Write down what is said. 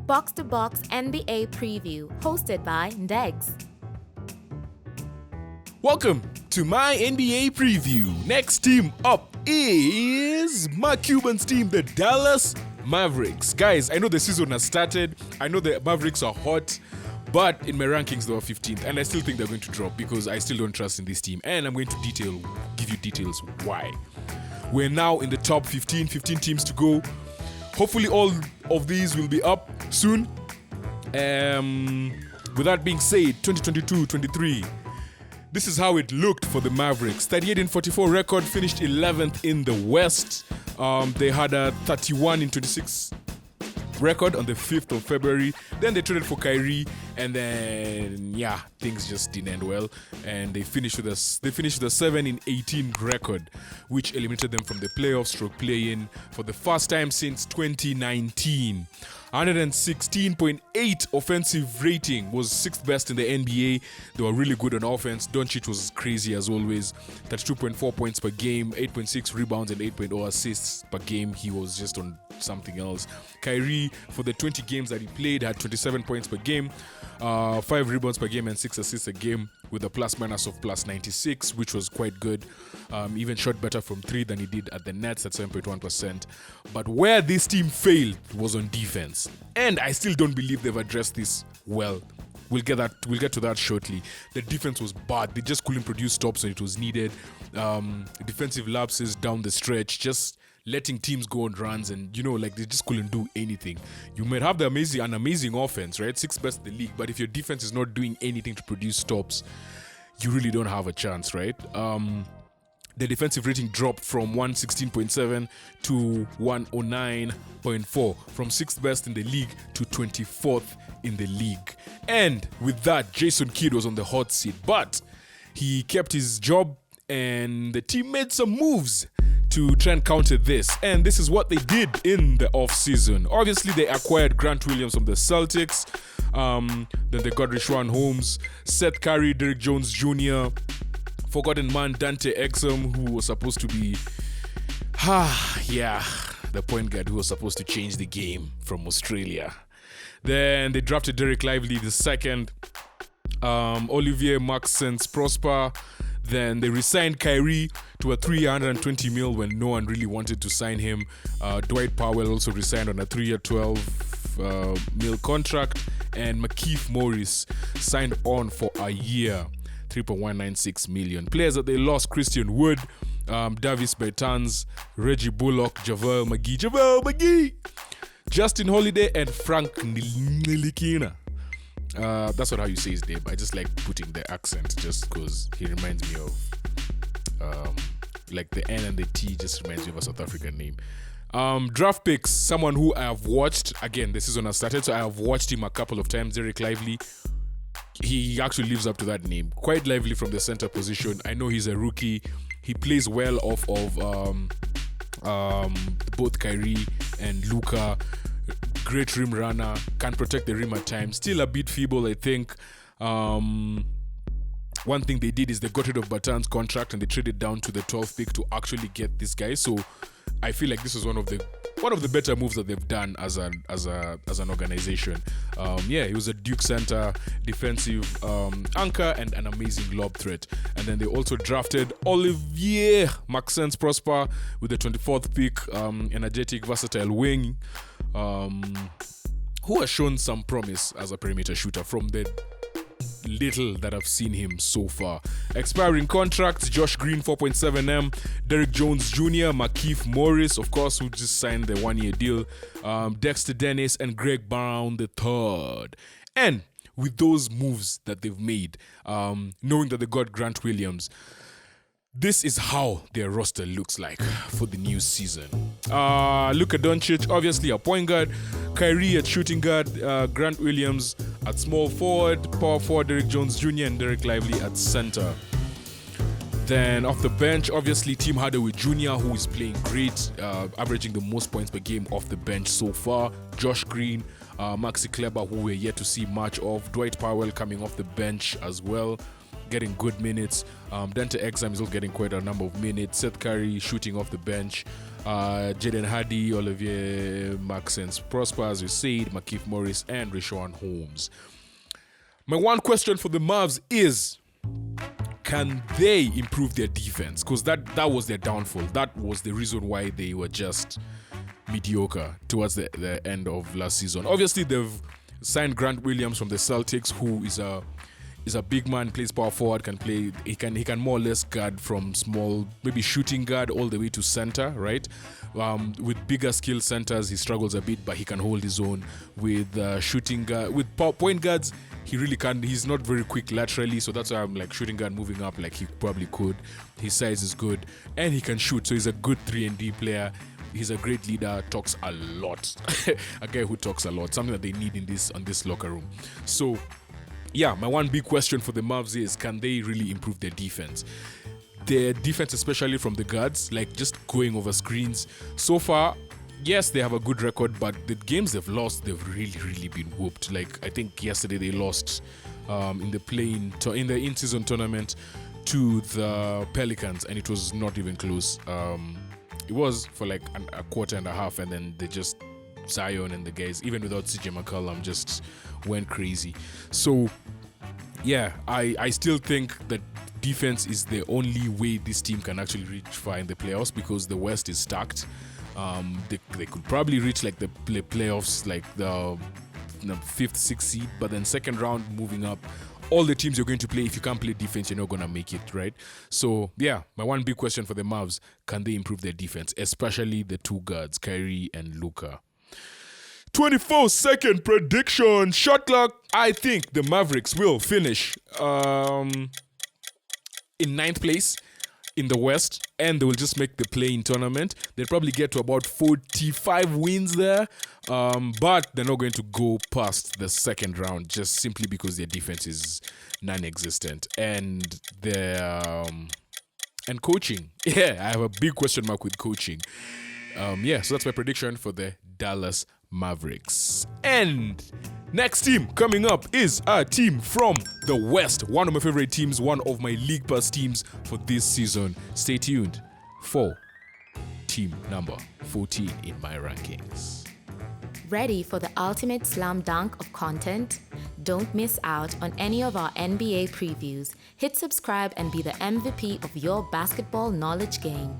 Box to Box NBA Preview, hosted by Ndegz. Welcome to my NBA preview. Next team up is my Cubans team, the Dallas Mavericks. Guys, I know the season has started. I know the Mavericks are hot, but in my rankings they were 15th, and I still think they're going to drop because I still don't trust in this team. And I'm going to give you details why. We're now in the top 15 teams to go. Hopefully all of these will be up soon. With that being said, 2022-23. This is how it looked for the Mavericks. 38-44 record, finished 11th in the West. They had a 31-26 record on the 5th of February. Then they traded for Kyrie, and then things just didn't end well. And they finished with a 7-18 record, which eliminated them from the playoffs play-in for the first time since 2019. 116.8 offensive rating, was 6th best in the NBA. They were really good on offense. Doncic was crazy as always. 32.4 points per game, 8.6 rebounds and 8.0 assists per game. He was just on something else. Kyrie, for the 20 games that he played, had 27 points per game, 5 rebounds per game and 6 assists a game, with a plus-minus of plus 96, which was quite good. Even shot better from 3 than he did at the Nets at 7.1%. But where this team failed was on defense. And I still don't believe they've addressed this well. We'll get to that shortly. The defense was bad. They just couldn't produce stops when it was needed. Defensive lapses down the stretch, just letting teams go on runs, and they just couldn't do anything. You might have an amazing offense, right? 6th best in the league, but if your defense is not doing anything to produce stops, you really don't have a chance, right? The defensive rating dropped from 116.7 to 109.4, from 6th best in the league to 24th in the league. And with that, Jason Kidd was on the hot seat, but he kept his job, and the team made some moves to try and counter this. And this is what they did in the offseason. Obviously, they acquired Grant Williams from the Celtics. Then they got Richaun Holmes, Seth Curry, Derrick Jones Jr., forgotten man Dante Exum, who was supposed to be the point guard who was supposed to change the game from Australia. Then they drafted Derek Lively the second, Olivier Maxence Prosper. Then they re-signed Kyrie to a $320 million when no one really wanted to sign him. Dwight Powell also re-signed on a 3-year, $12 million contract. And Markieff Morris signed on for a year, $3.196 million. Players that they lost: Christian Wood, Davis Bertans, Reggie Bullock, JaVale McGee, Justin Holiday, and Frank Ntilikina. That's not how you say his name. I just like putting the accent just because he reminds me of the N and the T just reminds me of a South African name. Draft picks, someone who I have watched. Again, the season has started, so I have watched him a couple of times. Derek Lively. He actually lives up to that name. Quite lively from the center position. I know he's a rookie. He plays well off of both Kyrie and Luka. Great rim runner, can protect the rim at times. Still a bit feeble, I think. One thing they did is they got rid of Bertans' contract and they traded down to the 12th pick to actually get this guy. So I feel like this is one of the better moves that they've done as an organization. He was a Duke center, defensive anchor, and an amazing lob threat. And then they also drafted Olivier Maxence Prosper with the 24th pick, energetic, versatile wing, who has shown some promise as a perimeter shooter from the little that I've seen him so far. Expiring contracts: Josh Green, 4.7M, Derrick Jones Jr., Markieff Morris, of course, who just signed the 1-year deal, Dexter Dennis, and Greg Brown III. And with those moves that they've made, knowing that they got Grant Williams, this is how their roster looks like for the new season. Luka Doncic, obviously a point guard, Kyrie at shooting guard, Grant Williams at small forward, power forward Derrick Jones Jr. and Derek Lively at center. Then off the bench, obviously Tim Hardaway Jr., who is playing great, averaging the most points per game off the bench so far. Josh Green, Maxi Kleber, who we're yet to see much of. Dwight Powell coming off the bench as well. getting good minutes. Dante Exum is also getting quite a number of minutes. Seth Curry shooting off the bench. Jaden Hardy, Olivier Maxence Prosper, as you said, Markieff Morris, and Richaun Holmes. My one question for the Mavs is, can they improve their defense? Because that was their downfall. That was the reason why they were just mediocre towards the end of last season. Obviously, they've signed Grant Williams from the Celtics, who is a big man, plays power forward, he can more or less guard from small, maybe shooting guard all the way to center, right? With bigger skill centers, he struggles a bit, but he can hold his own. With shooting guard, with point guards, he really can't. He's not very quick laterally, so that's why I'm like shooting guard moving up like he probably could. His size is good, and he can shoot, so he's a good 3-and-D player. He's a great leader, talks a lot. A guy who talks a lot, something that they need on this locker room. So, yeah, my one big question for the Mavs is, can they really improve their defense? Their defense, especially from the guards, like just going over screens. So far, yes, they have a good record, but the games they've lost, they've really been whooped. Like, I think yesterday they lost in the in-season tournament to the Pelicans, and it was not even close. It was for like a quarter and a half, and then they just, Zion and the guys, even without CJ McCollum, just went crazy. So, yeah, I still think that defense is the only way this team can actually reach far in the playoffs, because the West is stacked. They could probably reach like the playoffs, like the 5th, 6th seed, but then second round moving up, all the teams you're going to play, if you can't play defense, you're not going to make it, right? So, yeah, my one big question for the Mavs, can they improve their defense, especially the two guards, Kyrie and Luka? 24-second prediction. Shot clock. I think the Mavericks will finish in 9th place in the West, and they will just make the play-in tournament. They'll probably get to about 45 wins there, but they're not going to go past the second round just simply because their defense is non-existent. And their and coaching. Yeah, I have a big question mark with coaching. So that's my prediction for the Dallas Mavericks. And next team coming up is a team from the West. One of my favorite teams, one of my League Pass teams for this season. Stay tuned for team number 14 in my rankings. Ready for the ultimate slam dunk of content? Don't miss out on any of our NBA previews. Hit subscribe and be the MVP of your basketball knowledge game.